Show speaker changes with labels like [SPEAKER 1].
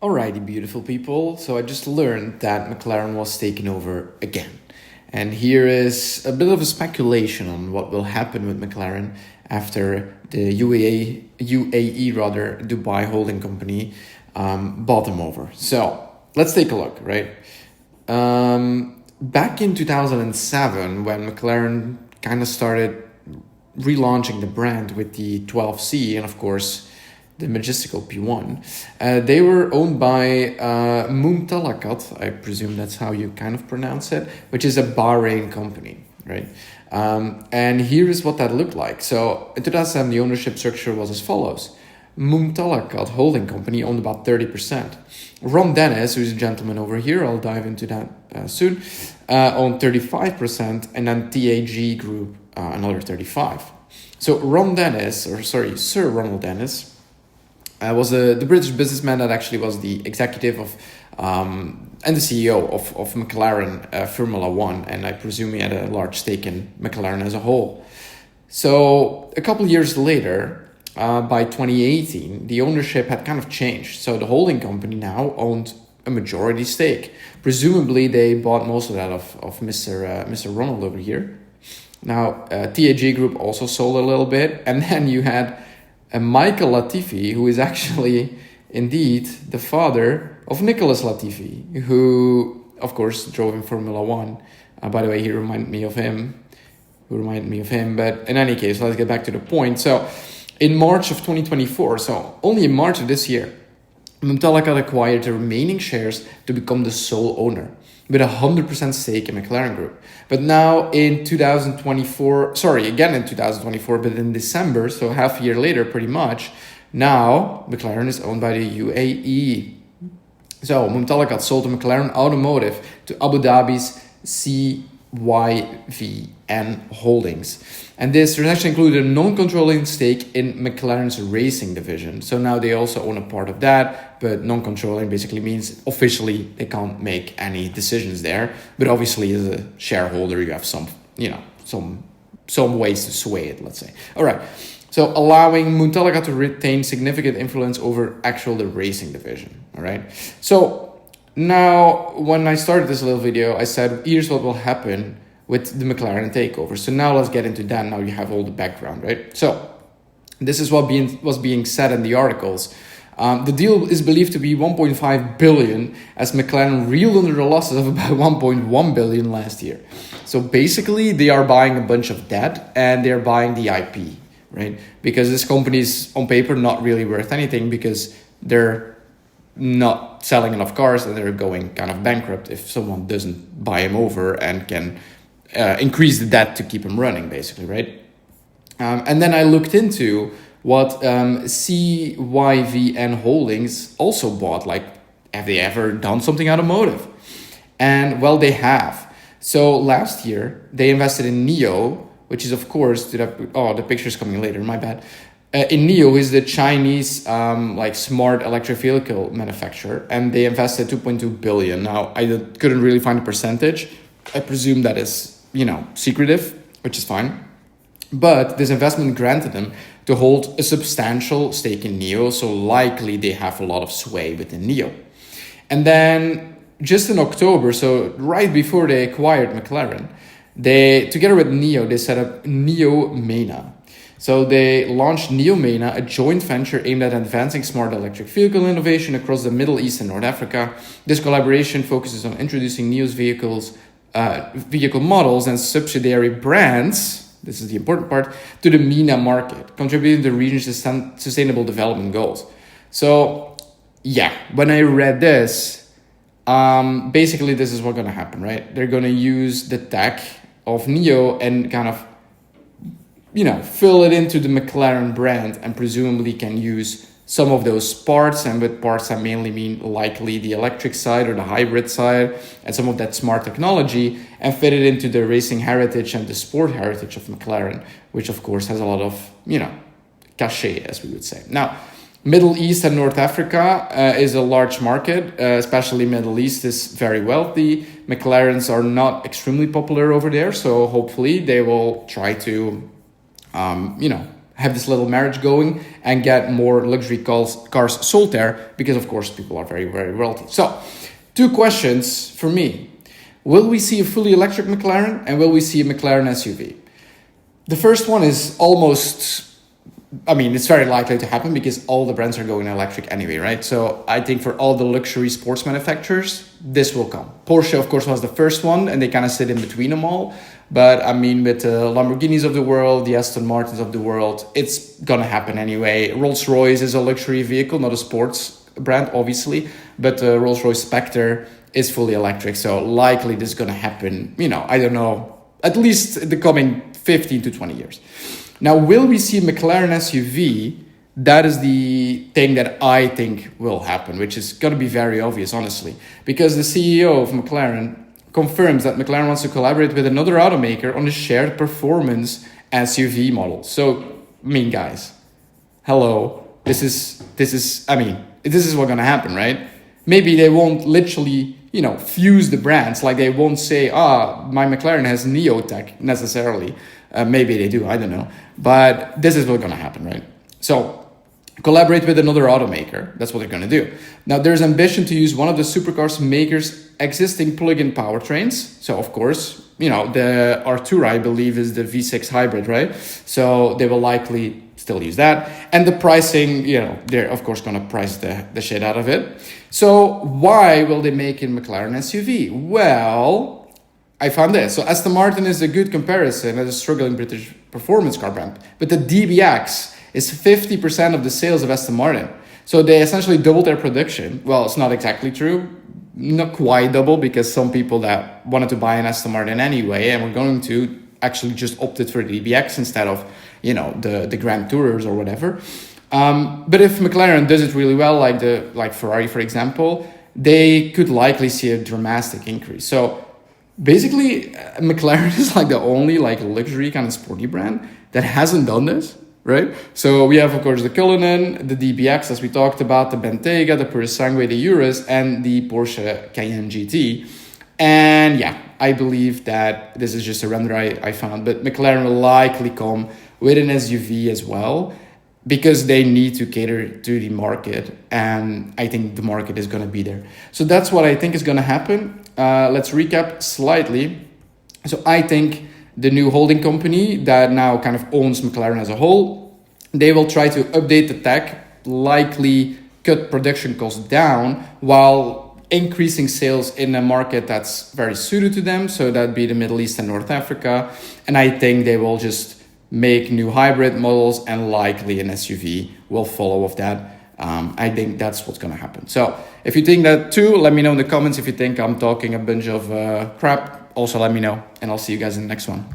[SPEAKER 1] Alrighty, beautiful people. So I just learned that McLaren was taken over again. And here is a bit of a speculation on what will happen with McLaren after the UAE rather, Dubai holding company bought them over. So let's take a look, right? Back in 2007, when McLaren kind of started relaunching the brand with the 12C and of course the majestical P1. They were owned by Mumtalakat, I presume that's how you kind of pronounce it, which is a Bahrain company, right? And here is what that looked like. So in 2007, the ownership structure was as follows. Mumtalakat holding company owned about 30%. Ron Dennis, who's a gentleman over here, I'll dive into that soon, owned 35%, and then TAG Group another 35%. So Sir Ronald Dennis, was the British businessman that actually was the executive of and the CEO of McLaren Formula One, and I presume he had a large stake in McLaren as a whole. So a couple of years later, by 2018, the ownership had kind of changed. So the holding company now owned a majority stake. Presumably, they bought most of that of Mr. Ronald over here. Now, TAG Group also sold a little bit, and then you had Michael Latifi, who is actually indeed the father of Nicholas Latifi, who, of course, drove in Formula One. By the way, he reminded me of him. But in any case, let's get back to the point. So in March of 2024, so only in March of this year, Mumtalakat acquired the remaining shares to become the sole owner with 100% stake in McLaren Group. But now in 2024, but in December, so half a year later pretty much, now McLaren is owned by the UAE. So Mumtalakat sold McLaren Automotive to Abu Dhabi's CYVN Holdings. And this transaction included a non-controlling stake in McLaren's racing division. So now they also own a part of that, but non-controlling basically means officially they can't make any decisions there. But obviously as a shareholder, you have some ways to sway it, let's say. All right. So allowing Mumtalakat to retain significant influence over the racing division. All right. So now when I started this little video, I said, here's what will happen with the McLaren takeover. So now let's get into that. Now you have all the background, right? So this is what was being said in the articles. The deal is believed to be 1.5 billion as McLaren reeled under the losses of about 1.1 billion last year. So basically they are buying a bunch of debt and they're buying the IP, right? Because this company is on paper not really worth anything because they're not selling enough cars and they're going kind of bankrupt if someone doesn't buy them over and can increase the debt to keep them running, basically, right? And then I looked into what CYVN Holdings also bought. Like, have they ever done something automotive? And, well, they have. So last year, they invested in NIO, which is, of course, the picture's coming later, my bad. In NIO is the Chinese smart electric vehicle manufacturer, and they invested 2.2 billion. Now, I couldn't really find a percentage. I presume that is, secretive, which is fine. But this investment granted them to hold a substantial stake in NIO, so likely they have a lot of sway within NIO. And then just in October, so right before they acquired McLaren, together with NIO, they set up NIO MENA. So they launched NIO MENA, a joint venture aimed at advancing smart electric vehicle innovation across the Middle East and North Africa. This collaboration focuses on introducing NIO's vehicle models and subsidiary brands, this is the important part, to the MENA market, contributing to the region's sustainable development goals. So, yeah, when I read this, basically this is what's going to happen, right? They're going to use the tech of NIO and kind of, fill it into the McLaren brand and presumably can use some of those parts, and with parts I mainly mean likely the electric side or the hybrid side and some of that smart technology, and fit it into the racing heritage and the sport heritage of McLaren, which of course has a lot of, cachet, as we would say. Now, Middle East and North Africa is a large market, especially Middle East is very wealthy. McLarens are not extremely popular over there, so hopefully they will try to, have this little marriage going and get more luxury cars sold there, because of course people are very, very wealthy. So 2 questions for me. Will we see a fully electric McLaren, and will we see a McLaren SUV? The first one is it's very likely to happen because all the brands are going electric anyway, right? So I think for all the luxury sports manufacturers, this will come. Porsche, of course, was the first one, and they kind of sit in between them all. But I mean, with the Lamborghinis of the world, the Aston Martins of the world, it's gonna happen anyway. Rolls-Royce is a luxury vehicle, not a sports brand, obviously, but the Rolls-Royce Spectre is fully electric. So likely this is gonna happen, I don't know, at least in the coming 15 to 20 years. Now, will we see a McLaren SUV? That is the thing that I think will happen, which is going to be very obvious, honestly, because the CEO of McLaren confirms that McLaren wants to collaborate with another automaker on a shared performance SUV model. So, guys, hello, this is what's going to happen, right? Maybe they won't literally, fuse the brands, like they won't say, my McLaren has Neo Tech necessarily. Maybe they do, I don't know. But this is what's going to happen, right? So collaborate with another automaker. That's what they're going to do. Now, there's ambition to use one of the supercars makers' existing plug-in powertrains. So, of course, the Artura, I believe, is the V6 hybrid, right? So they will likely still use that. And the pricing, they're, of course, going to price the shit out of it. So why will they make a McLaren SUV? Well, I found this. So Aston Martin is a good comparison as a struggling British performance car brand. But the DBX is 50% of the sales of Aston Martin. So they essentially doubled their production. Well, it's not exactly true. Not quite double, because some people that wanted to buy an Aston Martin anyway and were going to actually just opted for the DBX instead of, the Grand Tourers or whatever. But if McLaren does it really well, like Ferrari, for example, they could likely see a dramatic increase. So basically, McLaren is like the only luxury kind of sporty brand that hasn't done this, right? So we have, of course, the Cullinan, the DBX, as we talked about, the Bentayga, the Purosangue, the Urus, and the Porsche Cayenne GT. And yeah, I believe that this is just a render I found, but McLaren will likely come with an SUV as well, because they need to cater to the market, and I think the market is going to be there. So that's what I think is going to happen. Let's recap slightly. So I think the new holding company that now kind of owns McLaren as a whole, they will try to update the tech, likely cut production costs down while increasing sales in a market that's very suited to them. So that'd be the Middle East and North Africa. And I think they will just make new hybrid models, and likely an SUV will follow with that. I think that's what's going to happen. So if you think that too, let me know in the comments. If you think I'm talking a bunch of crap, also let me know, and I'll see you guys in the next one.